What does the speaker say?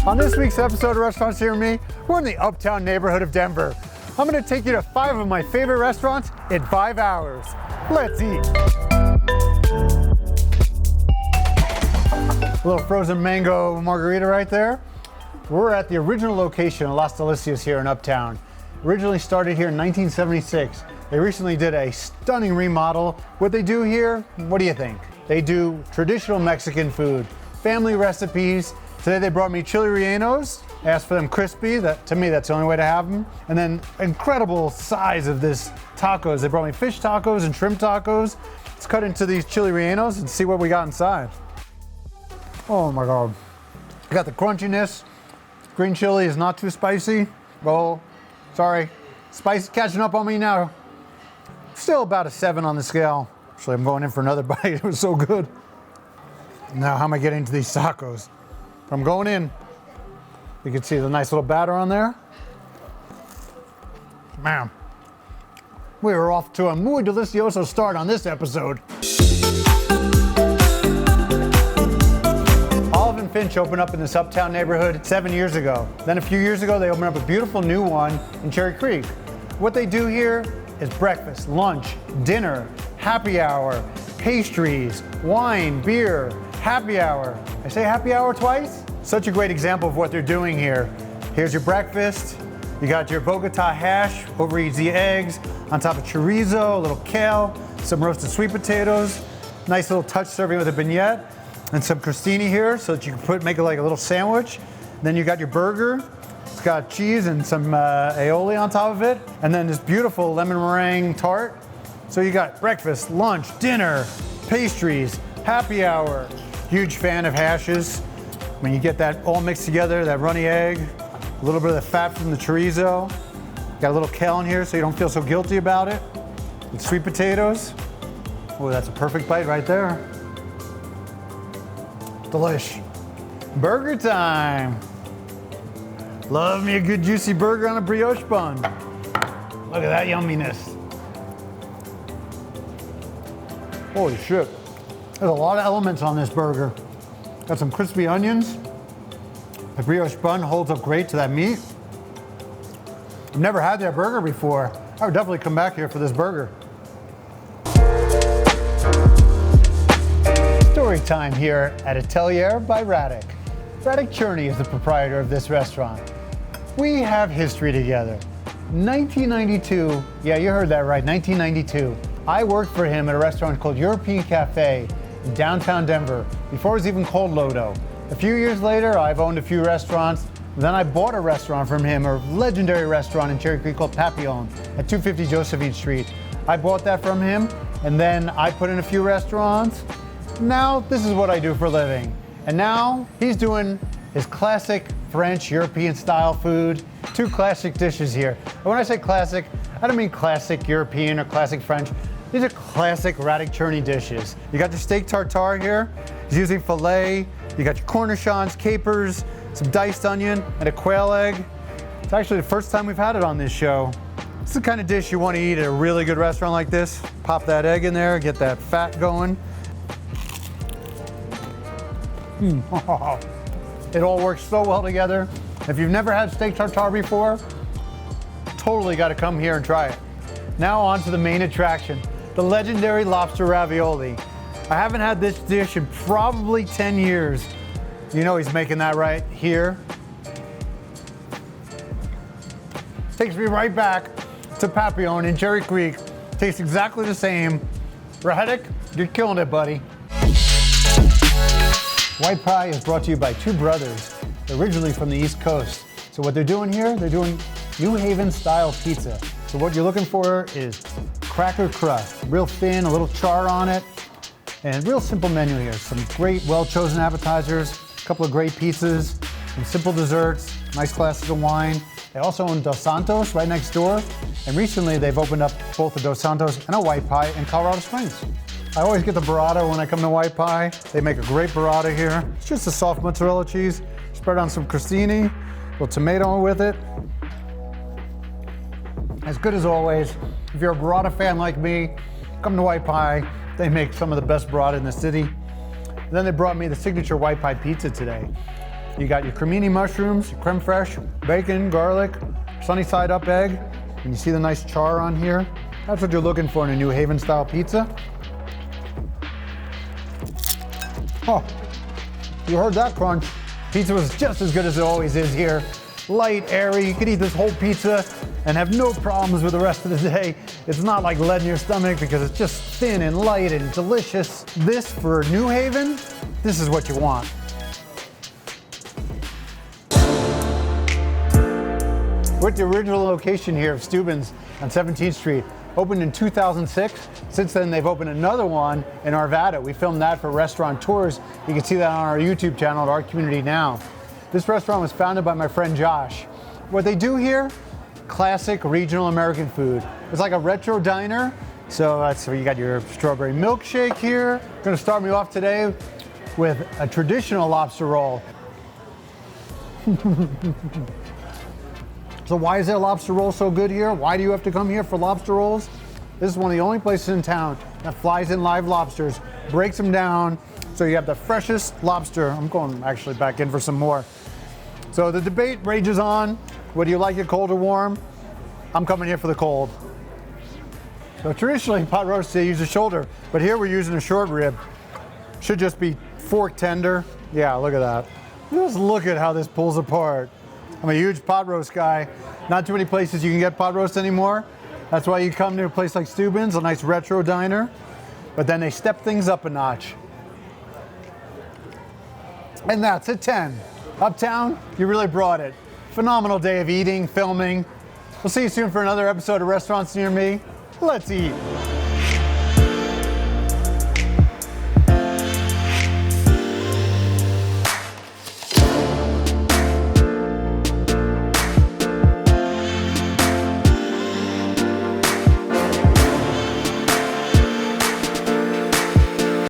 On this week's episode of Restaurants Near Me, we're in the Uptown neighborhood of Denver. I'm gonna take you to 5 of my favorite restaurants in 5 hours. Let's eat. A little frozen mango margarita right there. We're at the original location of Las Delicias here in Uptown. Originally started here in 1976. They recently did a stunning remodel. What they do here, what do you think? They do traditional Mexican food, family recipes. Today they brought me chili rellenos. I asked for them crispy. To me, that's the only way to have them. And then incredible size of this tacos. They brought me fish tacos and shrimp tacos. Let's cut into these chili rellenos and see what we got inside. Oh my God. I got the crunchiness. Green chili is not too spicy. Oh, sorry. Spice catching up on me now. Still about a 7 on the scale. Actually, I'm going in for another bite. It was so good. Now, how am I getting into these tacos? I'm going in. You can see the nice little batter on there. Man, we are off to a muy delicioso start on this episode. Olive and Finch opened up in this Uptown neighborhood 7 years ago. Then a few years ago, they opened up a beautiful new one in Cherry Creek. What they do here is breakfast, lunch, dinner, happy hour, pastries, wine, beer, happy hour. I say happy hour twice? Such a great example of what they're doing here. Here's your breakfast. You got your Bogota hash, over easy eggs, on top of chorizo, a little kale, some roasted sweet potatoes, nice little touch serving with a beignet, and some crostini here so that you can make it like a little sandwich. Then you got your burger. It's got cheese and some aioli on top of it, and then this beautiful lemon meringue tart. So you got breakfast, lunch, dinner, pastries, happy hour. Huge fan of hashes. When you get that all mixed together, that runny egg, a little bit of the fat from the chorizo. Got a little kale in here so you don't feel so guilty about it. With sweet potatoes. Oh, that's a perfect bite right there. Delish. Burger time. Love me a good juicy burger on a brioche bun. Look at that yumminess. Holy shit. There's a lot of elements on this burger. Got some crispy onions. The brioche bun holds up great to that meat. I've never had that burger before. I would definitely come back here for this burger. Story time here at Atelier by Radek. Radek Cherny is the proprietor of this restaurant. We have history together. 1992, yeah, you heard that right, 1992. I worked for him at a restaurant called European Cafe in downtown Denver, before it was even called Lodo. A few years later, I've owned a few restaurants. Then I bought a restaurant from him, a legendary restaurant in Cherry Creek called Papillon at 250 Josephine Street. I bought that from him, and then I put in a few restaurants. Now, this is what I do for a living. And now, he's doing his classic French, European style food. 2 classic dishes here. And when I say classic, I don't mean classic European or classic French. These are classic Radek Cherny dishes. You got your steak tartare here. He's using filet. You got your cornichons, capers, some diced onion, and a quail egg. It's actually the first time we've had it on this show. It's the kind of dish you want to eat at a really good restaurant like this. Pop that egg in there, get that fat going. It all works so well together. If you've never had steak tartare before, totally got to come here and try it. Now on to the main attraction, the legendary lobster ravioli. I haven't had this dish in probably 10 years. You know he's making that right here. Takes me right back to Papillon in Cherry Creek. Tastes exactly the same. Radek, you're killing it, buddy. White Pie is brought to you by 2 brothers, originally from the East Coast. So what they're doing here, they're doing New Haven style pizza. So what you're looking for is cracker crust, real thin, a little char on it, and real simple menu here. Some great, well-chosen appetizers, a couple of great pizzas, some simple desserts, nice glasses of wine. They also own Dos Santos right next door, and recently they've opened up both a Dos Santos and a White Pie in Colorado Springs. I always get the burrata when I come to White Pie. They make a great burrata here. It's just a soft mozzarella cheese, spread on some crostini, a little tomato with it. As good as always. If you're a burrata fan like me, come to White Pie. They make some of the best burrata in the city. And then they brought me the signature White Pie pizza today. You got your cremini mushrooms, your creme fraiche, bacon, garlic, sunny side up egg, and you see the nice char on here. That's what you're looking for in a New Haven style pizza. Oh, you heard that crunch. Pizza was just as good as it always is here. Light, airy, you could eat this whole pizza and have no problems with the rest of the day. It's not like lead in your stomach because it's just thin and light and delicious. This for New Haven, this is what you want. We're at the original location here of Steuben's on 17th Street. Opened in 2006. Since then, they've opened another one in Arvada. We filmed that for Restaurant Tours. You can see that on our YouTube channel at Our Community Now. This restaurant was founded by my friend Josh. What they do here, classic regional American food. It's like a retro diner. So that's where you got your strawberry milkshake here. Gonna start me off today with a traditional lobster roll. So why is that lobster roll so good here? Why do you have to come here for lobster rolls? This is one of the only places in town that flies in live lobsters, breaks them down, so you have the freshest lobster. I'm going actually back in for some more. So the debate rages on. Whether you like it cold or warm? I'm coming here for the cold. So traditionally, pot roast, they use a shoulder, but here we're using a short rib. Should just be fork tender. Yeah, look at that. Just look at how this pulls apart. I'm a huge pot roast guy. Not too many places you can get pot roast anymore. That's why you come to a place like Steuben's, a nice retro diner. But then they step things up a notch. And that's a 10. Uptown, you really brought it. Phenomenal day of eating, filming. We'll see you soon for another episode of Restaurants Near Me. Let's eat.